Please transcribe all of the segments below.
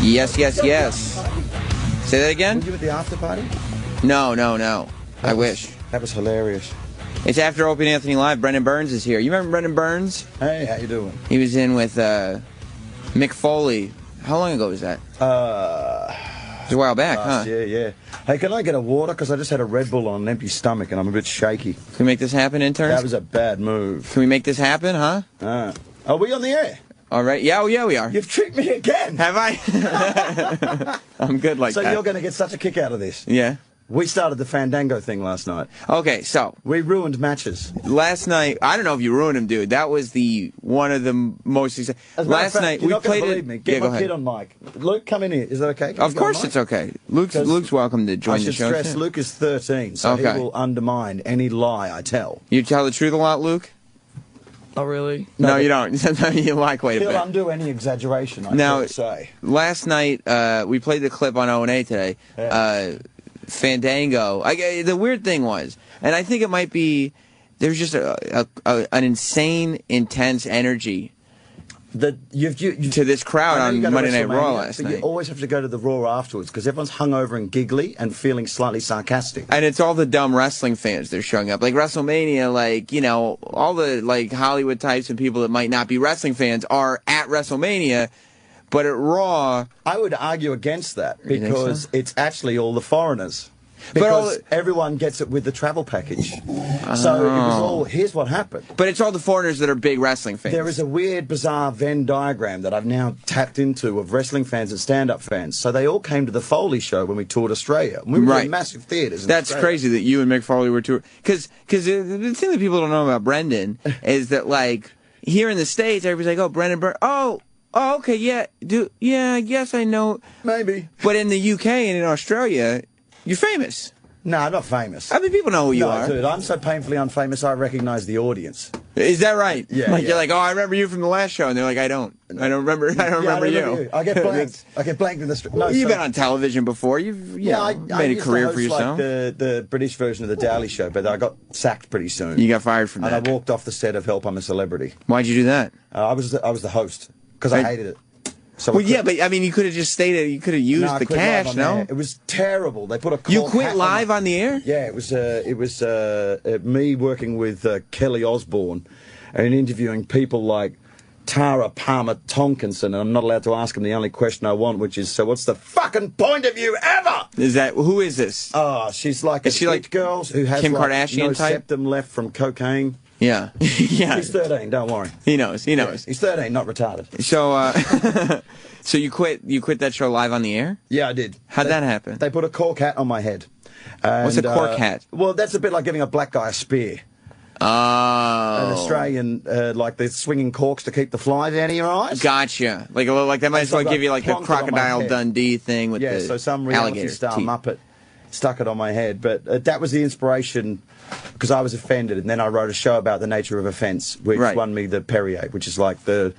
Yes, yes, yes. Say that again? Were you at the after party? No. I wish. That was hilarious. It's after Opie and Anthony Live. Brendon Burns is here. You remember Brendon Burns? Hey, how you doing? He was in with Mick Foley. How long ago was that? It was a while back, huh? Yeah. Hey, can I get a water? Because I just had a Red Bull on an empty stomach and I'm a bit shaky. Can we make this happen, interns? That was a bad move. Can we make this happen, huh? Are we on the air? All right. Yeah, we are. You've tricked me again. Have I? I'm good like that. So you're going to get such a kick out of this. Yeah. We started the Fandango thing last night. Okay, so we ruined matches. Last night, I don't know if you ruined them, dude. That was one of the most. Last night we played it. Me. Get my kid on mic. Luke, come in here. Is that okay? Of course it's okay. Luke's welcome to join the show. I should stress, Luke is 13, so he will undermine any lie I tell. You tell the truth a lot, Luke? Not really. No, you don't. Sometimes you lie quite a bit. He'll undo any exaggeration, I would say. Last night, we played the clip on O&A today. Yeah. Fandango. The weird thing was, and I think it might be, there's just an insane, intense energy to this crowd on Monday Night Raw last night. You always have to go to the Raw afterwards because everyone's hungover and giggly and feeling slightly sarcastic. And it's all the dumb wrestling fans that are showing up. Like WrestleMania, all the Hollywood types and people that might not be wrestling fans are at WrestleMania. But at Raw, I would argue against that because it's actually all the foreigners. Because everyone gets it with the travel package. So it was all, here's what happened. But it's all the foreigners that are big wrestling fans. There is a weird, bizarre Venn diagram that I've now tapped into of wrestling fans and stand-up fans. So they all came to the Foley show when we toured Australia. We were in massive theaters in That's Australia. Crazy that you and Mick Foley were touring. Because the thing that people don't know about Brendon is that, here in the States, everybody's like, oh, Brendon Burns. Oh, okay, yeah, I guess I know. Maybe. But in the UK and in Australia, you're famous. No, I'm not famous. I mean, people know who you are. Dude, I'm so painfully unfamous, I recognize the audience. Is that right? Yeah. You're like, oh, I remember you from the last show, and they're like, I don't remember you. I get blanked. I get blanked in the street. No, you've been on television before. You've made a career for yourself. The British version of the Daily Show, but I got sacked pretty soon. You got fired from that. And I walked off the set of Help, I'm a Celebrity. Why'd you do that? I was the host. Because I hated it. So but I mean, you could have just stayed. You could have used the cash. No, it was terrible. They put a. You quit live on the air? Yeah, it was me working with Kelly Osbourne and interviewing people like Tara Palmer Tonkinson, and I'm not allowed to ask him the only question I want, which is, so what's the fucking point of you ever? Who is this? Oh, she's like girl who has Kim Kardashian no type? septum left from cocaine. Yeah. Yeah. He's 13, don't worry. He knows. Yeah, he's 13, not retarded. So, so you quit that show live on the air? Yeah, I did. How'd that happen? They put a cork hat on my head. And, what's a cork hat? Well, that's a bit like giving a black guy a spear. Oh. An Australian, like the swinging corks to keep the flies out of your eyes. Gotcha. Like they might as well give you like the Crocodile Dundee thing with the so some reality star Muppet stuck it on my head. But that was the inspiration, because I was offended, and then I wrote a show about the nature of offence, which won me the Perrier, which is like on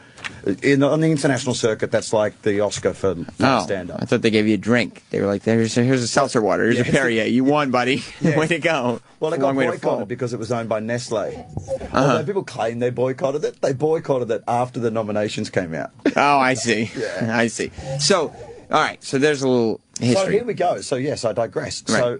the international circuit, that's like the Oscar for stand-up. I thought they gave you a drink. They were like, here's a seltzer water, here's a Perrier. You won, buddy. Way to go. Well, it got boycotted because it was owned by Nestle. Although people claim they boycotted it, they boycotted it after the nominations came out. Oh, I see. Yeah. I see. So, all right, so there's a little history. So here we go. So, yes, I digress. Right.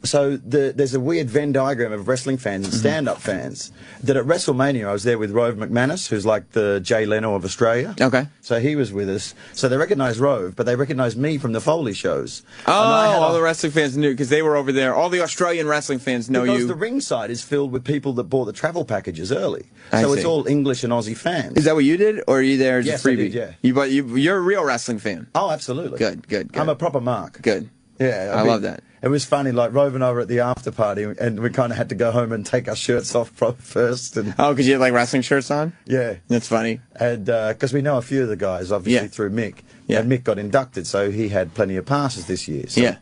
So there's a weird Venn diagram of wrestling fans and stand-up fans. That at WrestleMania, I was there with Rove McManus, who's like the Jay Leno of Australia. Okay. So he was with us. So they recognised Rove, but they recognised me from the Foley shows. Oh, all the wrestling fans knew, because they were over there. All the Australian wrestling fans know you. Because the ringside is filled with people that bought the travel packages early. So it's all English and Aussie fans. Is that what you did, or are you there as a freebie? Yes, I did, yeah. You're a real wrestling fan. Oh, absolutely. Good. I'm a proper mark. Good. Yeah. I love that. It was funny, like Rove and I were at the after party, and we kind of had to go home and take our shirts off first. And because you had like wrestling shirts on? Yeah. That's funny. And because we know a few of the guys, obviously, through Mick. Yeah. And Mick got inducted, so he had plenty of passes this year. So, yeah.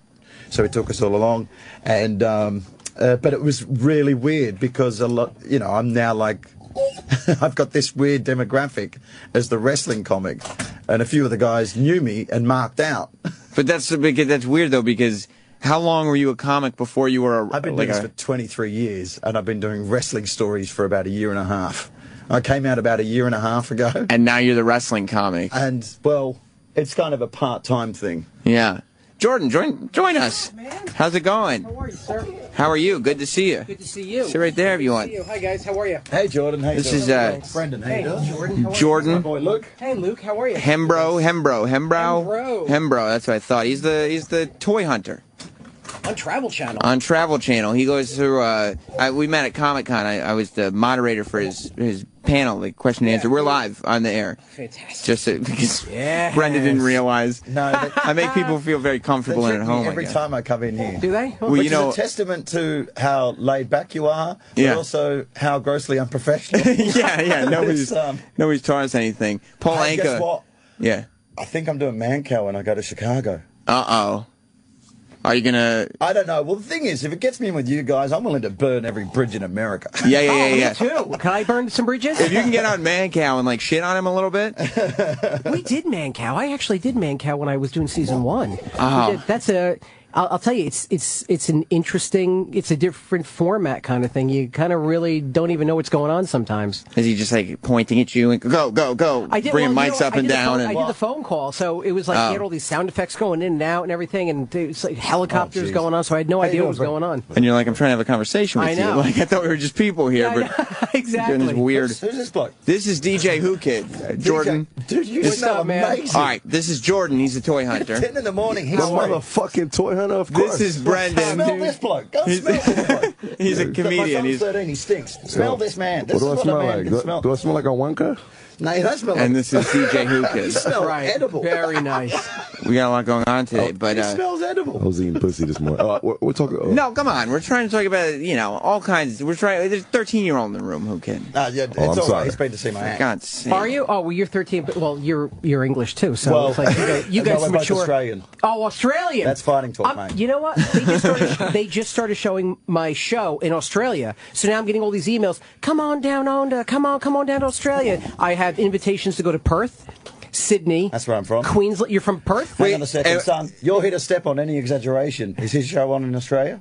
So he took us all along. And but it was really weird because I'm now like, I've got this weird demographic as the wrestling comic, and a few of the guys knew me and marked out. But that's weird though, because how long were you a comic before you were I've been doing this for 23 years, and I've been doing wrestling stories for about a year and a half. I came out about a year and a half ago. And now you're the wrestling comic. And, well, it's kind of a part-time thing. Yeah. Jordan, join us. Man. How's it going? How are you, sir? How are you? Good to see you. Good to see you. Sit right there if you want. Good to see you. Hi, guys. How are you? Hey, Jordan. Hey, This is Brendon. Hey, Jordan. How are you? Jordan. My boy Luke. Hey, Luke. How are you? Hembrough. Hembrough. That's what I thought. He's the toy hunter On Travel Channel. on Travel Channel. He goes through. We met at Comic-Con. I was the moderator for his panel, the question and answer. We're live on the air. Fantastic. Just because Yes. Brendon didn't realize. No, I make people feel very comfortable they and at check me home. every I guess. time I come in here. Do they? Well, Which you know, is a testament to how laid back you are, but Yeah. also how grossly unprofessional. yeah. Nobody's taught us anything. Paul Hey, Anka. guess what? Yeah. I think I'm doing man cow when I go to Chicago. Uh-oh. Are you gonna? I don't know. Well, the thing is, if it gets me in with you guys, I'm willing to burn every bridge in America. Yeah. Me too. Can I burn some bridges? If you can get on Man Cow and like shit on him a little bit. We did Man Cow. I actually did Man Cow when I was doing season 1. Oh. That's a. I'll tell you, it's an interesting, it's a different format kind of thing. You kind of really don't even know what's going on sometimes. Is he just like pointing at you and go, bringing mics up and down? I did the phone call, so it was like you had all these sound effects going in and out and everything, and it's like helicopters going on. So I had no idea what was going on. And you're like, I'm trying to have a conversation with I you. know. Like I thought we were just people here, Yeah, but exactly. doing this weird. Who's this bloke? This is DJ Whoo Kid, Jordan. Dude, you What's smell up, man? amazing. All right, this is Jordan. He's a toy hunter. 10 in the morning. He's The motherfucking toy hunter, of course. This is Brendon. Smell this bloke. Go smell this bloke. He's a comedian. My He's, son's 13. He stinks. Smell this man. This What is do I what a smell man like? can smell. Do I smell like a wanker? No, you don't smell like. and this is DJ Whoo You Kid. smell Right. edible. Very nice. We got a lot going on today, but It smells edible. I was eating pussy this morning. We're talking. no, come on. We're trying to talk about all kinds. We're trying. There's a 13-year-old in the room. Who Kid? Yeah, it's I'm all right. sorry. He's paid to see my act. God's sake. Are you? Oh, well, you're 13, but well, you're English too. So Well, it's like you guys no, we're both mature. Australian. Oh, Australian. That's fighting talk, mate. You know what? They just started showing my show in Australia. So now I'm getting all these emails. Come on down to Australia. I have invitations to go to Perth, Sydney. That's where I'm from. Queensland. You're from Perth? Hang on a second, son. You're here to step on any exaggeration. Is his show on in Australia?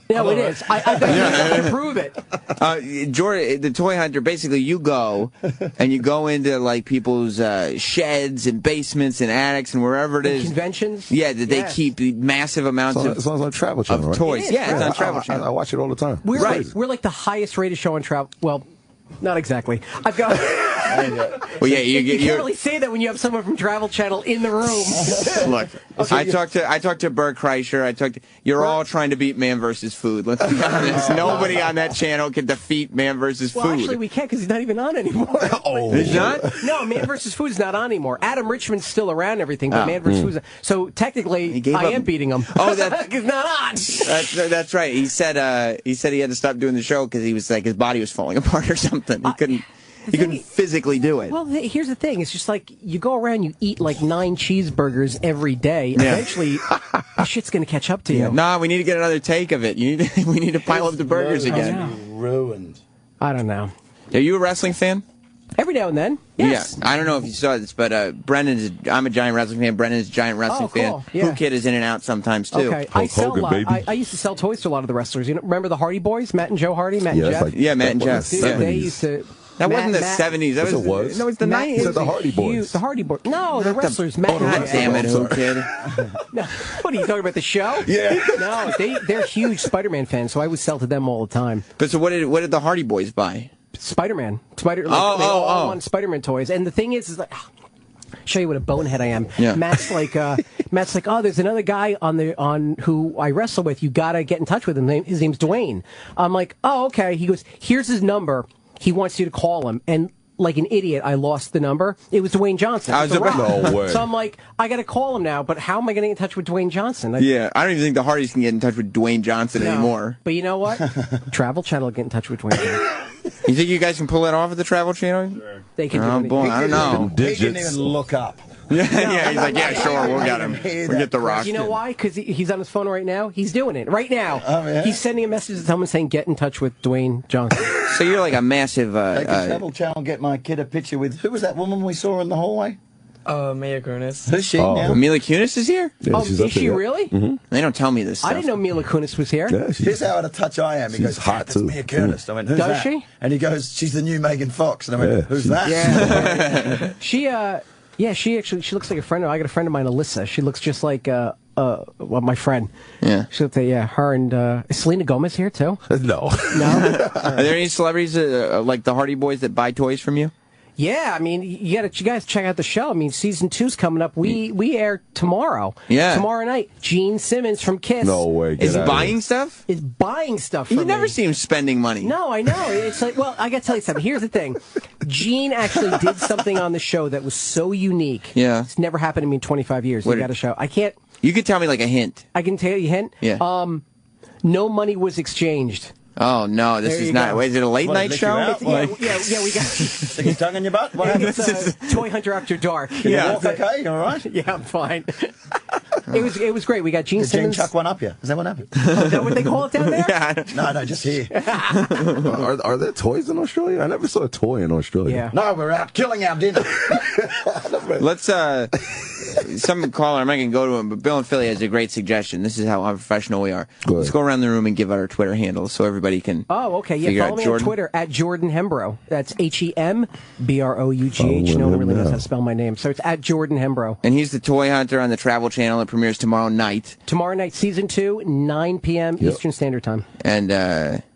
No, it is. I can prove it. Jordan, the toy hunter, basically you go and you go into like people's sheds and basements and attics and wherever it is. Conventions? Yeah, that they Yes. keep massive amounts It's on Travel Channel, of right? toys. It is, Yeah, it's right. on Travel I Channel. watch it all the time. We're Right. we're like the highest rated show on travel. Well, not exactly. I've got. Well, yeah, You can't really say that when you have someone from Travel Channel in the room. Look, I talked to Bert Kreischer. You're all trying to beat Man vs. Food. Let's be honest. Nobody on that channel can defeat Man vs. Food. Well, actually, we can't because he's not even on anymore. He's not? No, Man vs. Food is not on anymore. Adam Richman's still around and everything, but Man vs. Food. So technically, gave I up. am beating him. Oh, that's- he's not on. That's right. He said he had to stop doing the show because he was like his body was falling apart or something. He couldn't physically do it. Well, here's the thing. It's just like you go around, you eat like 9 cheeseburgers every day. Yeah. Eventually, shit's going to catch up to you. Nah, we need to get another take of it. We need to pile up the burgers again. Ruined. I don't know. Are you a wrestling fan? Every now and then. Yes. Yeah. I don't know if you saw this, but I'm a giant wrestling fan. Brendon's a giant wrestling cool. fan. Yeah. Who Kid is in and out sometimes too. Okay, I sell Hogan, a lot. baby. I used to sell toys to a lot of the wrestlers. You know, remember the Hardy Boys, Matt and Joe Hardy, Matt Yeah, and that's Jeff. like Yeah, Matt and that Jeff. was Dude, the they 70s. used to. That wasn't the Matt- 70s. That Yes, was. it was. No, it's the Matt 90s. Said the Hardy Boys. Huge- The Hardy Boys. No, the wrestlers. Matt. God and damn it, I'm Who sorry. Kid? No, what are you talking about? The show? Yeah. No, they're huge Spider-Man fans, so I would sell to them all the time. But so what did the Hardy Boys buy? Spider-Man. They oh. all want Spider-Man toys. And the thing is like, show you what a bonehead I am. Yeah. Matt's like, oh, there's another guy on who I wrestle with. You gotta get in touch with him. His name's Dwayne. I'm like, oh, okay. He goes, here's his number. He wants you to call him. And like an idiot, I lost the number. It was Dwayne Johnson. I was The Rock. No way. So I'm like, I got to call him now, but how am I going to get in touch with Dwayne Johnson? Yeah, I don't even think the Hardys can get in touch with Dwayne Johnson No. anymore. But you know what? Travel Channel will get in touch with Dwayne Johnson. You think you guys can pull that off at the Travel Channel? Sure. They can do Oh anything. boy, I don't know. He didn't even look up. Yeah, he's like, yeah, sure, we'll get him. hear We'll get the that Rock. You know why? Because he's on his phone right now. He's doing it right now. Oh, yeah? He's sending a message to someone saying, get in touch with Dwayne Johnson. So you're like a massive. They could Travel Channel get my kid a picture with. Who was that woman we saw in the hallway? Mia Kunis. Who's she Oh. now? Mila Kunis is here? Yeah, Oh, she's up is she there. really? Mm-hmm. They don't tell me this stuff. I didn't know Mila Kunis was here. Yeah, Here's how out of touch I am. He She's goes, hot, that's too. Mia Kunis. I went, who's Does that? she? And he goes, she's the new Megan Fox. And I went, Yeah, who's she- that? She Yeah, she looks like a friend. I got a friend of mine, Alyssa. She looks just like my friend. Yeah. She looks like, her and is Selena Gomez here too? No. No. Are there any celebrities like the Hardy Boys that buy toys from you? Yeah, I mean, you guys check out the show. I mean, season 2's coming up. We air tomorrow. Yeah. Tomorrow night. Gene Simmons from Kiss. No way. Is he buying stuff? Is buying stuff. You never see him spending money. No, I know. It's like, well, I got to tell you something. Here's the thing. Gene actually did something on the show that was so unique. Yeah. It's never happened to me in 25 years. You got a show. I can't. You could tell me like a hint. I can tell you a hint. Yeah. No money was exchanged. Oh no, this is not. Wait, is it a late night show? Yeah, we got. Stick his tongue in your butt? What happened? It's Toy Hunter After Dark. Yeah. Walk okay? You all right? Yeah, I'm fine. It was great. We got Gene Did Gene Simmons. chuck one up you? Is that what happened? Is that what they call it down there? Yeah. No, just here. Are there toys in Australia? I never saw a toy in Australia. Yeah. No, we're out killing our dinner. Let's some caller. I'm not gonna go to him, but Bill in Philly has a great suggestion. This is how unprofessional we are. Go ahead. Let's go around the room and give out our Twitter handles so everybody can. Oh, okay. Yeah, figure follow out me Jordan. on Twitter at Jordan Hembrough. That's HEMBROUGH. Oh, No one really knows yeah. how to spell my name, so it's at Jordan Hembrough. And he's the Toy Hunter on the Travel Channel. It premieres tomorrow night. Tomorrow night, season 2, 9 p.m. Eastern Standard Time. And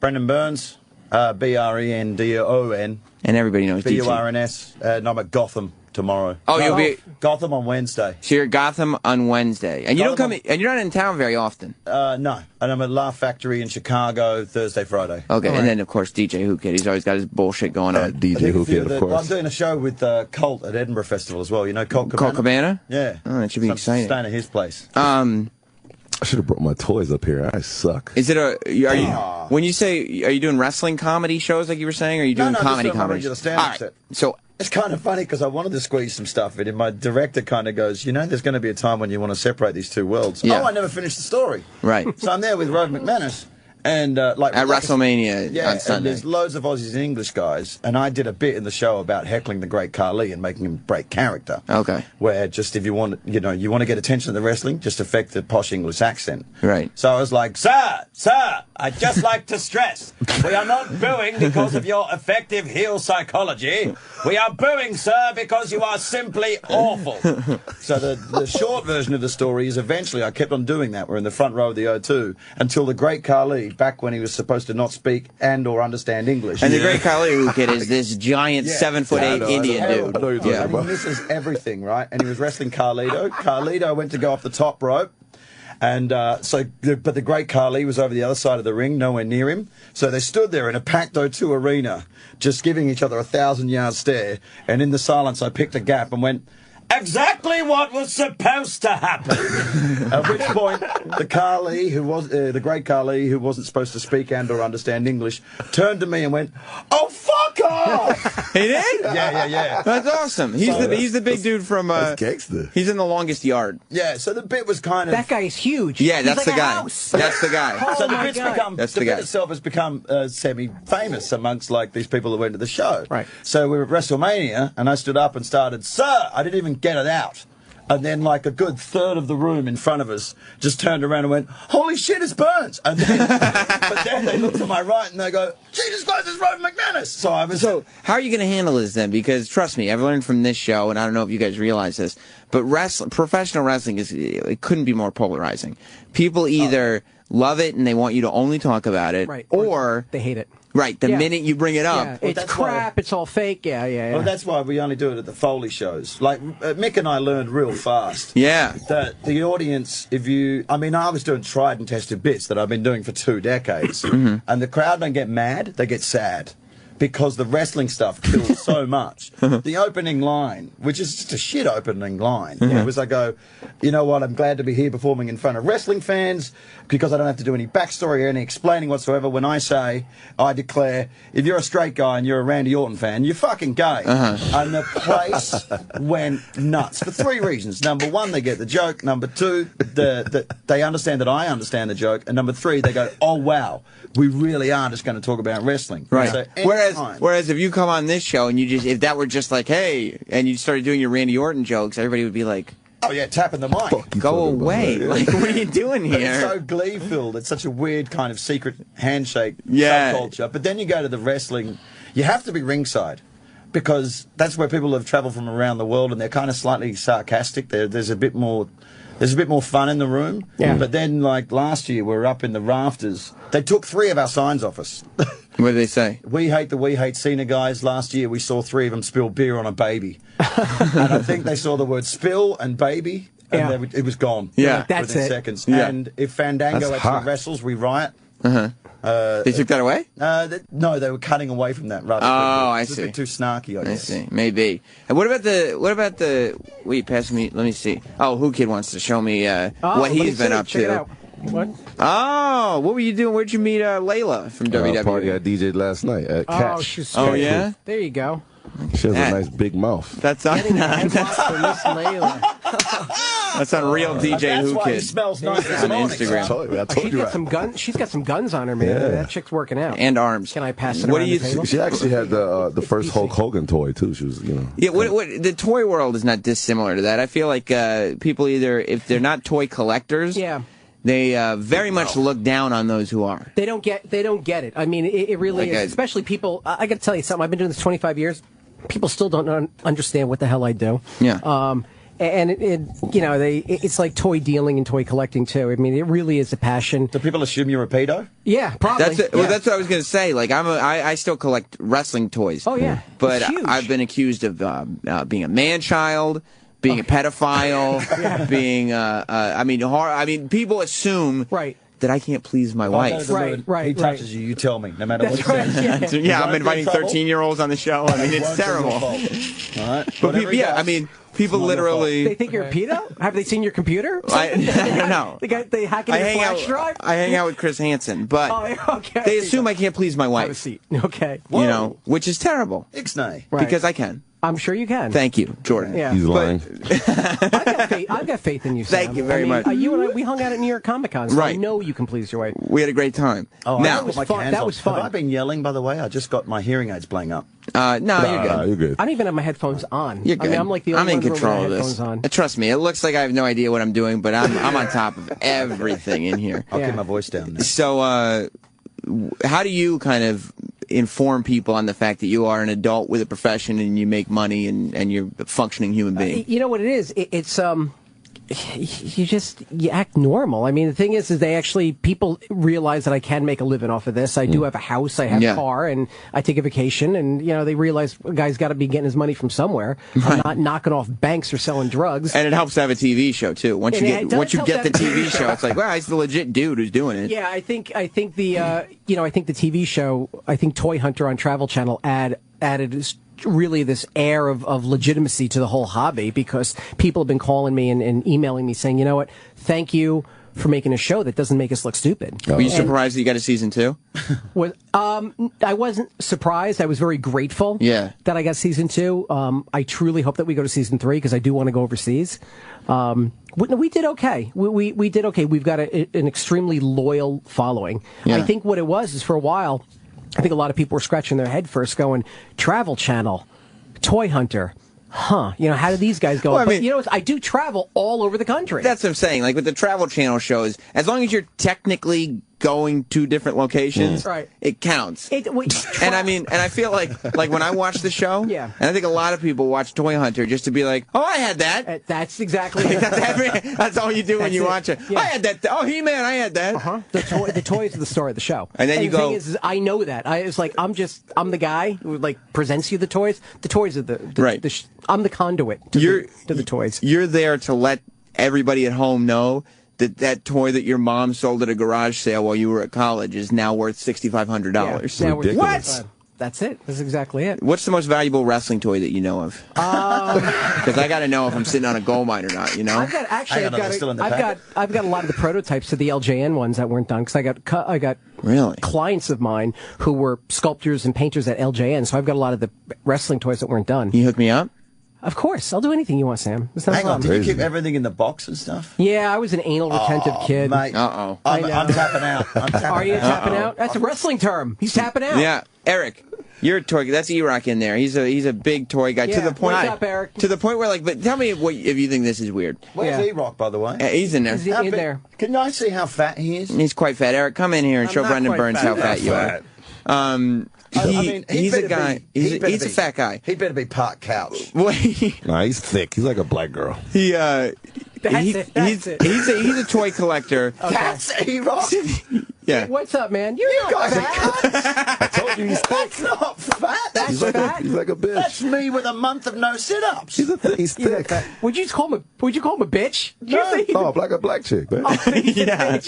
Brendon Burns, Brendon. and everybody knows DJ. BURNS. No, I'm at Gotham tomorrow. Oh, you'll be. Gotham on Wednesday. So you're at Gotham on Wednesday, and you don't come. Gotham And you're not in town very often. No, and I'm at Laugh Factory in Chicago Thursday, Friday. Okay, and then of course DJ Whoo Kid. He's always got his bullshit going on. DJ Whoo Kid, of Well, I'm course. doing a show with Colt at Edinburgh Festival as well. You know Colt Cabana? Colt Cabana? Yeah. Oh, that should be So I'm exciting. staying at his place. I should have brought my toys up here. I suck. Is it a? Are you? When you say, are you doing wrestling comedy shows like you were saying, or are you doing No, comedy just doing my comedy? regular stand-up All right. set. So It's kind of funny because I wanted to squeeze some stuff in, and my director kind of goes, you know, there's going to be a time when you want to separate these two worlds. Yeah. Oh, I never finished the story. Right. So I'm there with Rove McManus. And like at WrestleMania yeah, on Sunday. and there's loads of Aussies and English guys, and I did a bit in the show about heckling the great Khali and making him break character. Okay. Where just if you want, you want to get attention at the wrestling, just affect the posh English accent. Right. So I was like, sir, I'd just like to stress, we are not booing because of your effective heel psychology. We are booing, sir, because you are simply awful. So the short version of the story is eventually I kept on doing that. We're in the front row of the O2 until the great Khali, back when he was supposed to not speak and or understand English. And the great Khali Whoo Kid is this giant 7'8" Indian dude. I know you're talking And he about. misses everything, right? And he was wrestling Carlito. Carlito went to go off the top rope. And but the great Khali was over the other side of the ring, nowhere near him. So they stood there in a packed O2 arena, just giving each other a 1,000-yard stare. And in the silence, I picked a gap and went, exactly what was supposed to happen. At which point, the Khali, who was the great Khali, who wasn't supposed to speak and or understand English, turned to me and went, "Oh, fuck off!" He did? Yeah. That's awesome. He's the big dude from. That's gangster. He's in The Longest Yard. Yeah. So the bit was kind of That guy is huge. Yeah, He's that's like the a guy. house. That's the guy. So the my bit's God. become That's the the bit guy. itself has become semi-famous amongst like these people that went to the show. Right. So we were at WrestleMania, and I stood up and started, "Sir," I didn't even get it out. And then, like, a good third of the room in front of us just turned around and went, "Holy shit, it's Burns!" And then, but then they look to my right and they go, "Jesus Christ, it's Rove McManus!" So I was So how are you going to handle this then? Because trust me, I've learned from this show, and I don't know if you guys realize this, but professional wrestling it couldn't be more polarizing. People either love it and they want you to only talk about it, Right. or They hate it. right the Yeah. minute you bring it up. Yeah, Well, it's that's crap. It's all fake. Yeah. Well, that's why we only do it at the Foley shows. Like, Mick and I learned real fast. Yeah. That the audience, I was doing tried and tested bits that I've been doing for 2 decades, and the crowd don't get mad, they get sad. Because the wrestling stuff kills so much. The opening line, which is just a shit opening line, it was I go, you know what, I'm glad to be here performing in front of wrestling fans because I don't have to do any backstory or any explaining whatsoever. When I declare, if you're a straight guy and you're a Randy Orton fan, you're fucking gay. And the place went nuts for 3 reasons. Number 1, they get the joke. Number 2, they understand that I understand the joke. And number 3, they go, oh, wow, we really are just going to talk about wrestling. Right. So Whereas if you come on this show and if that were just like, hey, and you started doing your Randy Orton jokes, everybody would be like, oh yeah, tapping the mic. go away. Like, what are you doing It's here? so glee-filled. It's such a weird kind of secret handshake Yeah. subculture. But then you go to the wrestling, you have to be ringside. because that's where people have travelled from around the world, and they're kind of slightly sarcastic. There's a bit more fun in the room. Yeah. But then, like last year, we were up in the rafters. They took 3 of our signs off us. What did they say? We hate Cena guys. Last year, we saw 3 of them spill beer on a baby. And I think they saw the word spill and baby, and it was gone. Yeah. That's within it. seconds. Yeah. And if Fandango actually wrestles, we riot. They took that away? No, they were cutting away from that rather quickly. It's a bit too snarky, I guess. I see. Maybe. And what about the? Wait, pass me. Let me see. Oh, Whoo Kid wants to show me what he's been up Check it to. out. What? Oh, what were you doing? Where'd you meet Layla from WWE? Party I DJ'd last night at Catch. Oh, she's Oh, great. yeah? There you go. She has a nice big mouth. That's on. Getting a headlock for Miss Layla. That's on Real DJ That's Whoo why he Kid smells nice this on morning. Instagram. I told She's you. got some guns. She's got some guns on her, man. Yeah. That chick's working out. And arms. Can I pass it What around do you the table? She actually had the first Hulk Hogan toy too. She was, Yeah, what the toy world is not dissimilar to that. I feel like people either, if they're not toy collectors, Yeah. they very much look down on those who are. They don't get it. I mean, it really Like is. Especially people. I got to tell you something. I've been doing this 25 years. People still don't understand what the hell I do. Yeah. And it's like toy dealing and toy collecting too. I mean, it really is a passion. Do people assume you're a pedo? Yeah, probably. That's it. Yeah. Well, that's what I was going to say. Like I still collect wrestling toys. Oh yeah, But it's huge. I've been accused of being a man-child, being a pedophile, being people assume Right. that I can't please my wife. Right. He touches you, you tell me, no matter what he That's says. right. Yeah. Yeah, I'm Won't inviting get in trouble. 13-years-olds on the show. I mean, it's Won't be your terrible. fault. All right? But Whatever he does, people it's not your literally. They think you're a pedo? Have they seen your computer? I don't know. They hack into your flash drive? I hang out with Chris Hansen, but Oh, okay. they assume I can't please my Have a wife. seat. Okay. Which is terrible Ixnay. Right. because I can. I'm sure you can. Thank you, Jordan. Yeah. he's lying. I've got faith in you, Sam. Thank you very much. You and I, we hung out at New York Comic Con, so I Right. know you can please your wife. We had a great time. Oh, now, I put my fun. cans That on. was fun. Have I been yelling, by the way? I just got my hearing aids playing up. no, you're good. You're good. I don't even have my headphones on. You're good. I mean, I'm like the only in one with control my of this. headphones on. Trust me, it looks like I have no idea what I'm doing, but I'm on top of everything in here. I'll Yeah. keep my voice down now. So, how do you kind of inform people on the fact that you are an adult with a profession and you make money and you're a functioning human being? You know what it is? It's you act normal. I mean, the thing is people realize that I can make a living off of this. I do have a house, I have a car, and I take a vacation, and they realize a guy's got to be getting his money from somewhere. I'm not knocking off banks or selling drugs. And it helps to have a TV show too. Once you get the TV show, it's like, wow, he's the legit dude who's doing it. Yeah, I think the TV show, I think Toy Hunter on Travel Channel added really this air of legitimacy to the whole hobby, because people have been calling me and emailing me saying, you know what, thank you for making a show that doesn't make us look stupid. Were you surprised that you got a season 2? I wasn't surprised. I was very grateful that I got season 2. I truly hope that we go to season 3, because I do want to go overseas. We did okay. We did okay. We've got an extremely loyal following. Yeah. I think what it was is, for a while, I think a lot of people were scratching their head first going, Travel Channel, Toy Hunter, how do these guys go? Well, But I do travel all over the country. That's what I'm saying. Like with the Travel Channel shows, as long as you're technically going to different locations, it counts. And I feel like when I watch the show, and I think a lot of people watch Toy Hunter just to be like, oh, I had that. That's exactly it. That's all you do when you watch it. Yeah. I had that. Oh, He-Man, I had that. The toys are the star of the show. And then you the go. Thing is, I know that. It's like I'm the guy who presents you the toys. The toys are I'm the conduit to the toys. You're there to let everybody at home know that toy that your mom sold at a garage sale while you were at college is now worth $6,500. Yeah, what? That's it. That's exactly it. What's the most valuable wrestling toy that you know of? Because I got to know if I'm sitting on a gold mine or not. I've got a lot of the prototypes to the LJN ones that weren't done, because I got really clients of mine who were sculptors and painters at LJN, so I've got a lot of the wrestling toys that weren't done. Can you hook me up? Of course, I'll do anything you want, Sam. Hang on, did you keep everything in the box and stuff? Yeah, I was an anal retentive kid. Mate, I'm tapping out. Are you tapping out? That's a wrestling term. He's tapping out. Yeah, Eric, you're a toy guy. That's E-Rock in there. He's a big toy guy. Yeah, to the point. what's up, Eric? To the point where but tell me if you think this is weird. Where's E-Rock, by the way? He's in there. He's in there. Can I see how fat he is? He's quite fat. Eric, come in here and show Brendon Burns how fat you are. He's a guy. He's a fat guy. He better be part couch. Nah, he's thick. He's like a black girl. He's a toy collector. Okay. That's E-Rock. Yeah. What's up, man? You guys are fat. I told you he's thick. That's not fat. He's like a bitch. That's me with a month of no sit-ups. He's thick. Would you call him a bitch? No. Oh, a black chick, man. Yeah.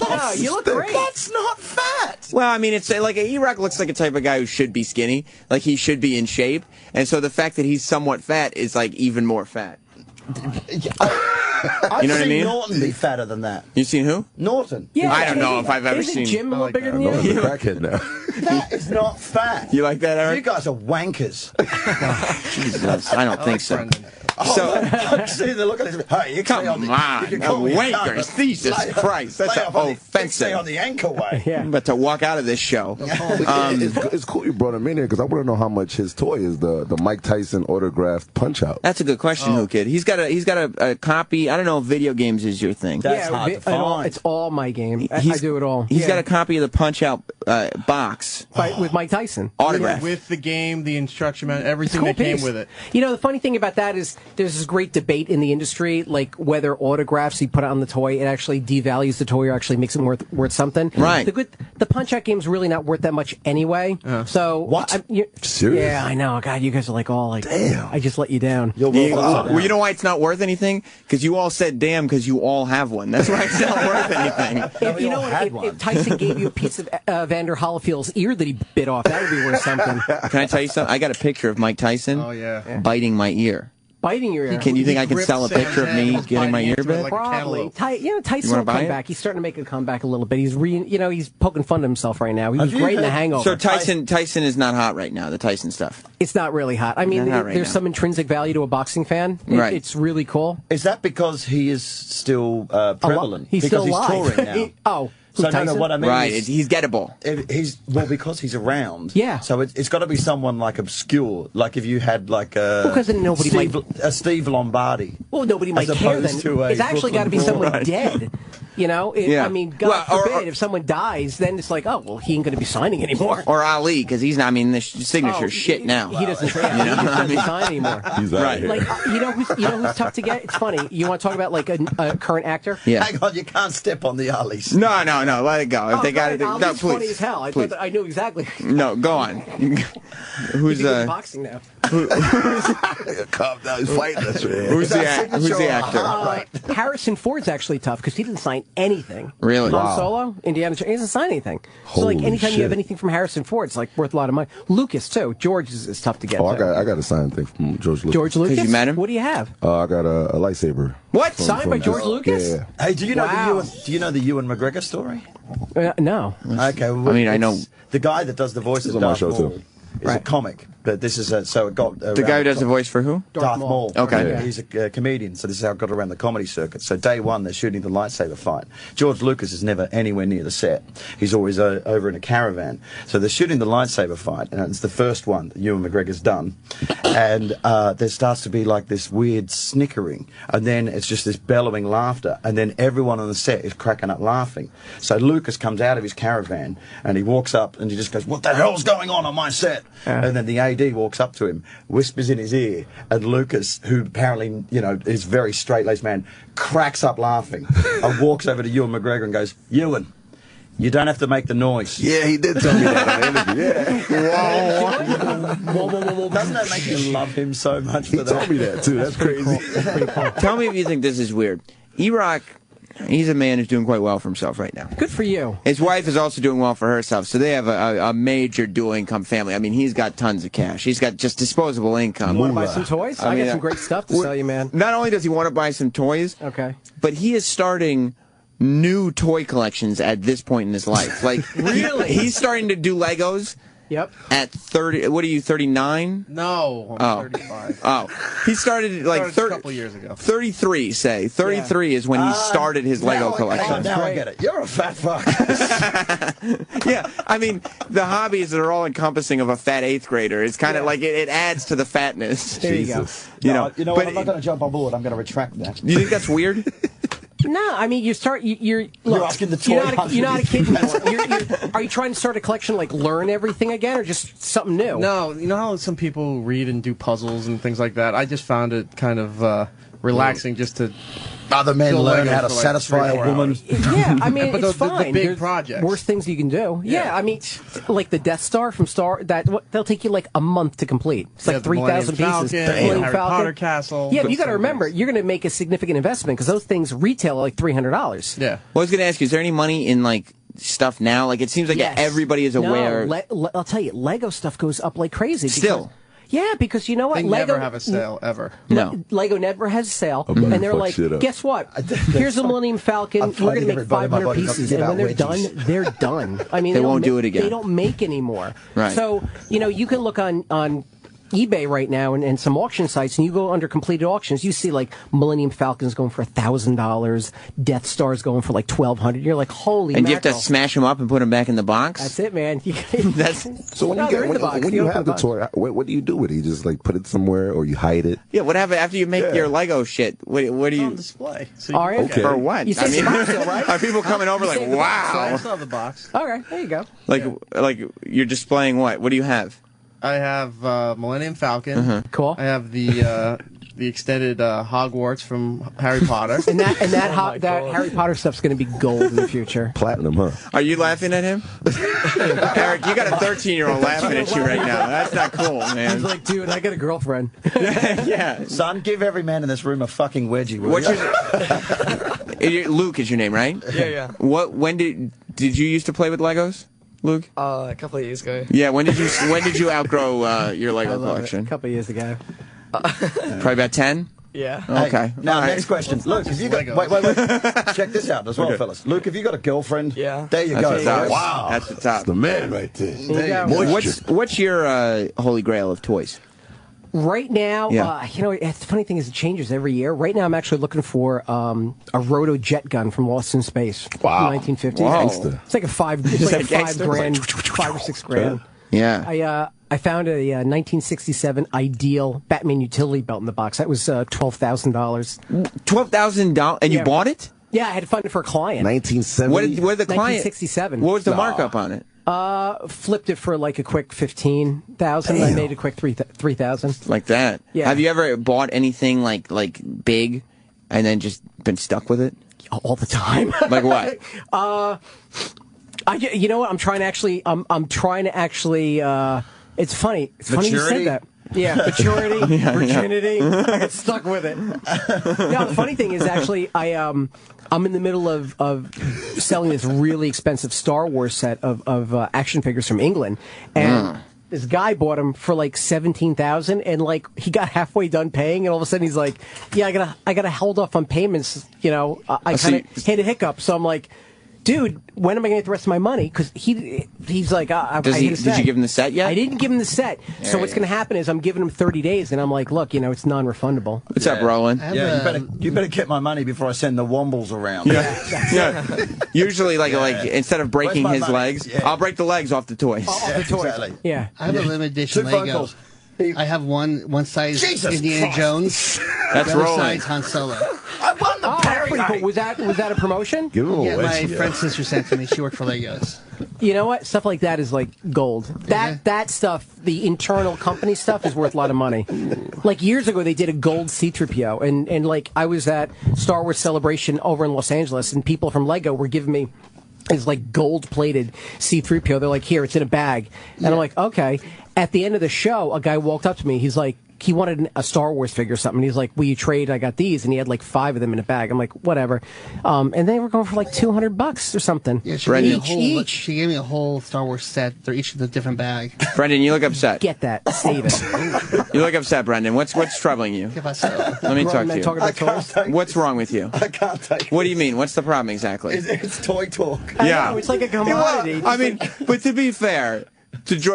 No, you look great. That's not fat. Well, I mean, it's like E-Rock looks like a type of guy who should be skinny, like he should be in shape, and so the fact that he's somewhat fat is like even more fat. I've You know what I seen mean? Norton be fatter than that. You seen who? Norton. Yeah, I don't know if I've ever isn't seen. Jim a little bigger than Norton's you? a crackhead now. That is not fat. You like that, You Eric? guys are wankers. Jesus, I don't think so. Brendon. I'm seeing the look at this. Hey, you Come stay on the, on, you can call me a wankers, cunt, but Jesus stay- Christ, that's stay off on the- offensive. Stay on the anchor way. Yeah. I'm about to walk out of this show. It's cool you brought him in here because I want to know how much his toy is. The Mike Tyson autographed Punch Out. That's a good question, Whoo Kid. He's got a copy. I don't know if video games is your thing. That's hard to find. It's all my game. I do it all. He's got a copy of the Punch Out box. With Mike Tyson. Autograph. With the game, the instruction manual, It's everything a cool that came piece. with it. You know, the funny thing about that is there's this great debate in the industry, like whether autographs you put on the toy, it actually devalues the toy or actually makes it worth something. Right. The Punch-Out game's really not worth that much anyway. So What? Serious? Yeah, I know. God, you guys are like all like, Damn. I just let you down. Well, you know why it's not worth anything? Because you all said damn because you all have one. That's why it's not worth anything. If, you know, if Tyson gave you a piece of Vander Holyfield's ear that he bit off, that would be worth something. Can I tell you something? I got a picture of Mike Tyson biting my ear. Biting your ear. Can you think I could Gripped sell a Sam's picture of hand, me was getting my biting ear into it bit? like a Probably. cantaloupe. Tyson wanna will buy come it? back. He's starting to make a comeback a little bit. He's poking fun at himself right now. He was Have you great in The heard- Hangover. So Tyson is not hot right now, the Tyson stuff. It's not really hot. I mean, Not hot right there's now. some intrinsic value to a boxing fan. Right. It's really cool. Is that because he is still prevalent? He's because still alive. he's touring now. Who, So no, Tyson? what I mean Right, is, he's gettable. because he's around. Yeah. So it's got to be someone like obscure, like if you had like Because then nobody Steve Lombardi. Well, nobody might as care opposed then. to a It's actually got to be Brooklyn someone dead. You know? Yeah. I mean, God Well, or- forbid, if someone dies, then it's like, oh, well, he ain't going to be signing anymore. Or Ali, because he's not, I mean, the signature's Oh, shit now. He doesn't, he doesn't sign anymore. He's out here. Like, you know who's tough to get? It's funny. You want to talk about like a current actor? Yeah. Hang on, you can't step on the Ali's. No, let it go. If they got it, Ali's no, funny please. as hell. I Please. thought that I knew exactly. No, go on. Who's He's boxing now. Calm down. He's fighting us, man. who's the actor? Harrison Ford's actually tough because he didn't sign anything. Really? Han Wow. Solo, Indiana Jones, he doesn't sign anything. So like Holy anytime you shit. have anything from Harrison Ford, it's like worth a lot of money. Lucas too. George is tough to get. Oh, too. I got a signed thing from George Lucas. George Lucas. you met him? What do you have? I got a lightsaber. What? Signed by George Lucas? Yeah. Hey, do you know Wow. do you know the Ewan McGregor story? No. Okay, well, I mean, I it's- know- the guy that does the voice He's of on my Darth show, Maul too. is a comic, but this is so it got The guy who does the voice for who? Darth Maul. Okay. Yeah. He's a comedian, so this is how it got around the comedy circuit. So day one, they're shooting the lightsaber fight. George Lucas is never anywhere near the set. He's always over in a caravan. So they're shooting the lightsaber fight, and it's the first one that Ewan McGregor's done. And there starts to be like this weird snickering, and then it's just this bellowing laughter, and then everyone on the set is cracking up laughing. So Lucas comes out of his caravan, and he walks up, and he just goes, "What the hell's going on my set?" And then the AD walks up to him, whispers in his ear, and Lucas, who apparently, is a very straight-laced man, cracks up laughing and walks over to Ewan McGregor and goes, "Ewan, you don't have to make the noise." Yeah, he did tell me that on the interview. Yeah. Doesn't that make you love him so much for He that? told me that, too. That's crazy. Tell me if you think this is weird. E-Rock, he's a man who's doing quite well for himself right now. Good for you. His wife is also doing well for herself, so they have a major dual-income family. I mean, he's got tons of cash. He's got just disposable income. Want to buy some toys? I got some great stuff to sell you, man. Not only does he want to buy some toys, Okay. but he is starting new toy collections at this point in his life. Like, Really? He's starting to do Legos. Yep. At 30, what are you, 39? No, I'm 35. Oh, he started like Started a couple years ago. 33, say. 33 is when he started his Lego collection. Now I get it. You're a fat fuck. Yeah, I mean, the hobbies that are all encompassing of a fat 8th grader. It's kind of like it adds to the fatness. There you go. Jesus. You know what? but I'm not going to jump on board. I'm going to retract that. you think that's weird? No, I mean, you're asking the toy you're not a kid anymore. Are you trying to start a collection, like learn everything again, or just something new? No, you know how some people read and do puzzles and things like that? I just found it kind of relaxing just to... Other men learn how to satisfy a woman. Yeah, I mean, but it's fine. The big There's projects. worse things you can do. Yeah, I mean, like the Death Star from they'll take you like a month to complete. It's like 3,000 pieces. Harry Potter Castle. Yeah, but you got to remember, you're going to make a significant investment because those things retail at like $300. Yeah. Well, I was going to ask you, is there any money in like stuff now? Like it seems like everybody is aware. No, I'll tell you, Lego stuff goes up like crazy. Still. Yeah, because you know what? They Lego never have a sale, ever. No. Lego never has a sale. And they're like, guess what? Here's a Millennium Falcon. We're going to make 500 pieces. And when they're done, they're done. I mean, they won't do it again. They don't make anymore. Right. So, you can look on eBay right now and some auction sites, and you go under completed auctions, you see like Millennium Falcons going for $1,000, Death Stars going for like $1,200. You're like, holy And mackerel. you have to smash them up and put them back in the box? That's it, man. So when you have the toy, what do you do with it? You just like put it somewhere, or you hide it? Yeah, what happens after you make your Lego shit? What do It's you... on display. So All right. Okay. For what? You saved the box still, right? Are people coming over like, wow? I still have the box. Okay, there you go. Like you're displaying what? What do you have? I have Millennium Falcon. Cool. I have the extended Hogwarts from Harry Potter. And that Harry Potter stuff's going to be gold in the future. Platinum, huh? Are you laughing at him? Eric, you got a 13-year-old laughing at you right now. That's not cool, man. He's like, dude, I got a girlfriend. Yeah. Son, give every man in this room a fucking wedgie. What's your... Luke is your name, right? Yeah. When did you used to play with Legos, Luke? A couple of years ago. Yeah. When did you outgrow your Lego collection? A couple of years ago. Probably about 10. Yeah. Okay. Now, All right. next question. Luke, have you got... Wait. Check this out as well, fellas. Luke, have you got a girlfriend? Yeah. There you That's go. the top. Wow. That's the top. The man right there. There you go. What's your holy grail of toys? Right now, Yeah. the funny thing is it changes every year. Right now, I'm actually looking for a roto jet gun from Lost in Space. Wow. 1950s. Whoa. It's like a $5 grand, $5 or $6 grand. Yeah. I found a 1967 Ideal Batman utility belt in the box. That was $12,000. $12,000, and you bought it? Yeah, I had to find it for a client. 1970. What did the client? 1967. What was the markup on it? Flipped it for like a quick 15,000. I made a quick 3,000. Like that. Yeah. Have you ever bought anything like big, and then just been stuck with it? All the time. Like what? You know what? I'm trying to actually. It's funny. It's funny you said that. Yeah, maturity, virginity. I got stuck with it. No, the funny thing is actually I'm in the middle of selling this really expensive Star Wars set of action figures from England, and this guy bought them for like $17,000, and like he got halfway done paying, and all of a sudden he's like, "Yeah, I gotta hold off on payments." I kind of hit a hiccup, so I'm like, dude, when am I going to get the rest of my money? Because he's like, did you give him the set yet? I didn't give him the set. So what's going to happen is I'm giving him 30 days, and I'm like, look, it's non-refundable. What's up, Roland? Yeah, you better get my money before I send the wombles around. Yeah. Usually, like instead of breaking his legs, I'll break the legs off the toys. Off the toys. Exactly. Yeah. I have a limited edition Lego. I have one size Jesus Indiana Christ. Jones. That's the other rolling. size Han Solo. I won the Pretty cool. Was that a promotion? Give him a Yeah, my wedgie. friend's sister sent to me. She worked for Legos. You know what? Stuff like that is like gold. That stuff, the internal company stuff, is worth a lot of money. Like years ago, they did a gold C-3PO, and like I was at Star Wars Celebration over in Los Angeles, and people from Lego were giving me his like gold-plated C-3PO. They're like, here, it's in a bag, and I'm like, okay. At the end of the show, a guy walked up to me. He's like, he wanted a Star Wars figure or something. He's like, will you trade? I got these. And he had like 5 of them in a bag. I'm like, whatever. And they were going for like $200 or something. Yeah, she gave, me a whole, each. she gave me a whole Star Wars set. They're each in a different bag. Brendon, you look upset. Get that. Save it. You look upset, Brendon. What's troubling you? If I said Let me talk Men to you. talking about toys. What's wrong with you? I can't take What do you mean? What's the problem exactly? It's toy talk. I know, it's like a commodity. I mean, but to be fair,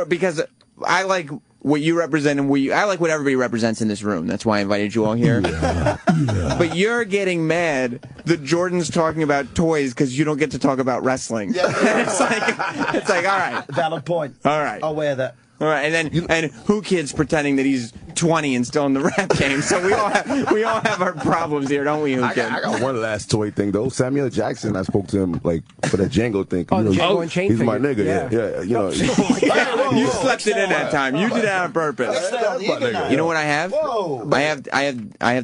because I like what you represent and I like what everybody represents in this room. That's why I invited you all here. But you're getting mad that Jordan's talking about toys because you don't get to talk about wrestling. Yeah. it's like, all right. Valid point. All right. I'll wear that. All right, and Whoo Kid's pretending that he's 20 and still in the rap game. So we all have our problems here, don't we, Whoo Kid? I got one last toy thing though. Samuel Jackson, I spoke to him like for that Django thing. Oh, the Django and Chain he's my figure. nigga. Yeah. You know. You slept it in that time. You did that on purpose. You know what I have? Whoa. I have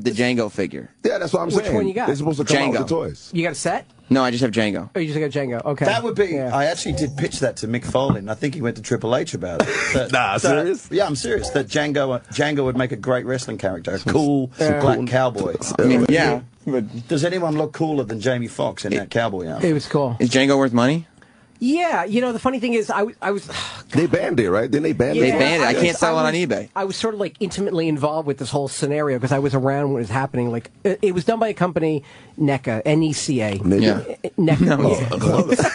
the Django figure. Yeah, that's what I'm saying. Which one you got? They're supposed to come out Django. with the toys. You got a set? No, I just have Django. Oh, you just got Django. Okay. That would be. Yeah. I actually did pitch that to Mick Foley, and I think he went to Triple H about it. Serious? Yeah, I'm serious. That Django would make a great wrestling character, a cool black cowboy. I mean, yeah. But Does anyone look cooler than Jamie Foxx in that cowboy outfit? It was cool. is Django worth money? Yeah, you know, the funny thing is, I was. They banned it, right? Didn't they ban They it? banned it. I can't sell it on eBay. I was sort of like intimately involved with this whole scenario because I was around when it was happening. Like, it was done by a company, NECA, N-E-C-A. Nigga. Yeah. NECA.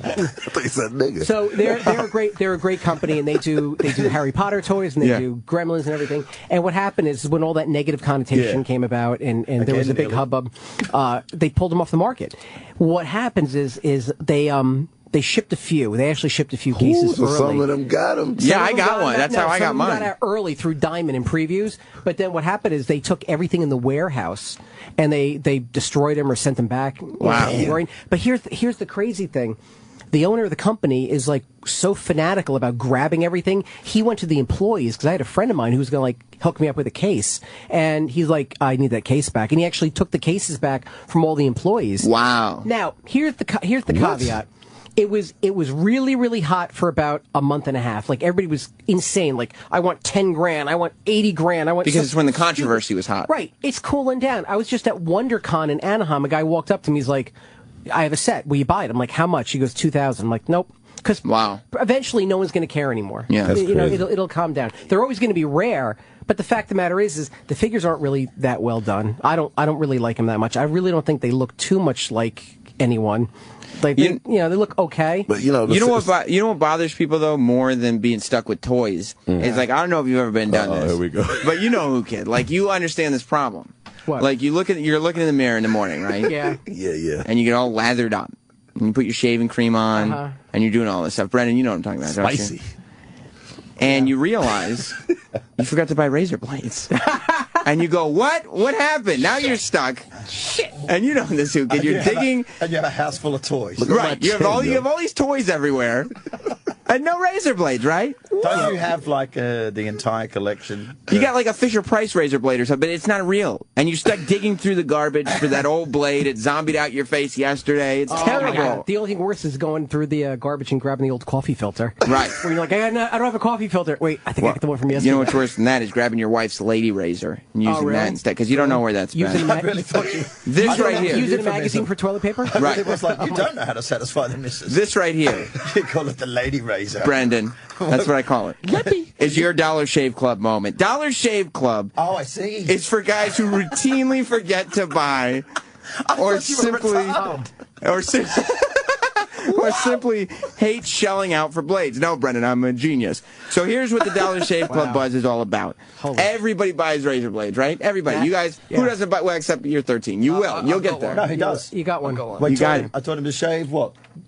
I thought you said nigga. So they're a great company, and they do Harry Potter toys and they do Gremlins and everything. And what happened is when all that negative connotation came about and there was a big hubbub, they pulled them off the market. What happens is they shipped a few. They actually shipped a few cases so early. some of them got them. Yeah, I got one. That's how I got mine. Got out early through Diamond and previews. But then what happened is they took everything in the warehouse and they destroyed them or sent them back. Wow. But here's the crazy thing. The owner of the company is like so fanatical about grabbing everything. He went to the employees because I had a friend of mine who was going to like hook me up with a case, and he's like, "I need that case back," and he actually took the cases back from all the employees. Wow. Now here's the caveat. It was really, really hot for about a month and a half. Like everybody was insane. Like I want 10 grand, I want 80 grand, I want Because it's when the controversy was hot. Right. It's cooling down. I was just at WonderCon in Anaheim. A guy walked up to me. He's like, "I have a set. Will you buy it?" I'm like, "How much?" He goes, $2,000. I'm like, "Nope." Because eventually no one's going to care anymore. Yeah, that's you know, it'll calm down. They're always going to be rare. But the fact of the matter is the figures aren't really that well done. I don't really like them that much. I really don't think they look too much like anyone. Like they look okay. But you know what bothers people though more than being stuck with toys is like I don't know if you've ever been done this. Here we go. But you know, Whoo Kid, like you understand this problem. What? Like you're looking in the mirror in the morning, right? Yeah. Yeah. And you get all lathered up. And you put your shaving cream on, and you're doing all this stuff. Brendon, you know what I'm talking about, don't you? Spicy. And you realize you forgot to buy razor blades. And you go, what? What happened? Now you're stuck. Shit. And you know this, Whoo Kid. You're digging. And you have a house full of toys. Right. You have all these toys everywhere. And no razor blades, right? Don't you have like the entire collection? You got like a Fisher-Price razor blade or something, but it's not real. And you're stuck digging through the garbage for that old blade. It zombied out your face yesterday. It's terrible. The only thing worse is going through the garbage and grabbing the old coffee filter. Right. Where you're like, I don't have a coffee filter. Wait, I think I got the one from yesterday. You know what's worse than that is grabbing your wife's lady razor and using that instead, because you don't know where that's been. I really thought you. This right here. Using a magazine for toilet paper? Right. It was like, you don't know how to satisfy the missus. This right here. You call it the lady razor. Brendon. That's what I call it. It's your Dollar Shave Club moment. Dollar Shave Club. Oh, I see. It's for guys who routinely forget to buy, or simply hate shelling out for blades. No, Brendon, I'm a genius. So here's what the Dollar Shave Club buzz is all about. Everybody buys razor blades, right? Everybody. You guys, who doesn't buy? Well, except you're 13. You will. You'll get there. No, he does. You got one. Wait, You got it. I taught him to shave,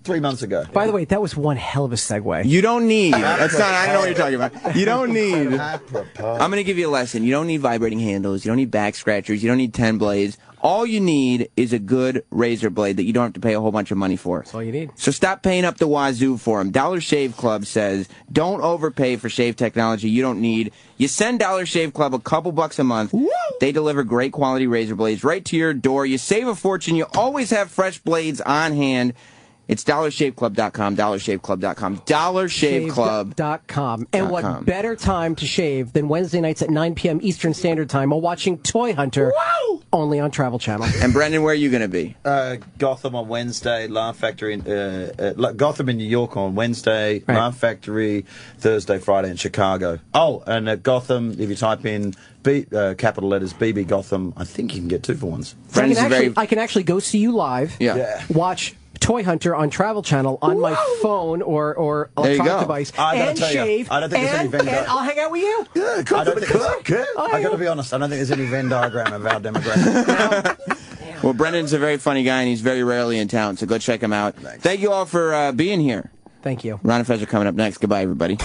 3 months ago. By the way, that was one hell of a segue. You don't need. That's not. I don't know what you're talking about. You don't need. Apropos. I'm going to give you a lesson. You don't need vibrating handles. You don't need back scratchers. You don't need 10 blades. All you need is a good razor blade that you don't have to pay a whole bunch of money for. That's all you need. So stop paying up the wazoo for them. Dollar Shave Club says, don't overpay for shave technology you don't need. You send Dollar Shave Club a couple bucks a month. Woo! They deliver great quality razor blades right to your door. You save a fortune. You always have fresh blades on hand. It's DollarShaveClub.com, DollarShaveClub.com, DollarShaveClub.com. And what better time to shave than Wednesday nights at 9 p.m. Eastern Standard Time while watching Toy Hunter, only on Travel Channel. And Brendon, where are you going to be? Gotham on Wednesday, Laugh Factory, Gotham in New York on Wednesday, right. Laugh Factory Thursday, Friday in Chicago. Oh, and Gotham, if you type in capital letters BB Gotham, I think you can get 2 for 1s. So I can actually go see you live, watch Toy Hunter on Travel Channel on my phone or electronic device, and shave, I don't think there's any Venn diagram. and I'll hang out with you. Yeah, come to the club, kid. I got to be honest, I don't think there's any Venn diagram of our demographic. Well, Brendon's a very funny guy, and he's very rarely in town, so go check him out. Thank you all for being here. Thank you. Ron and Fez are coming up next. Goodbye, everybody.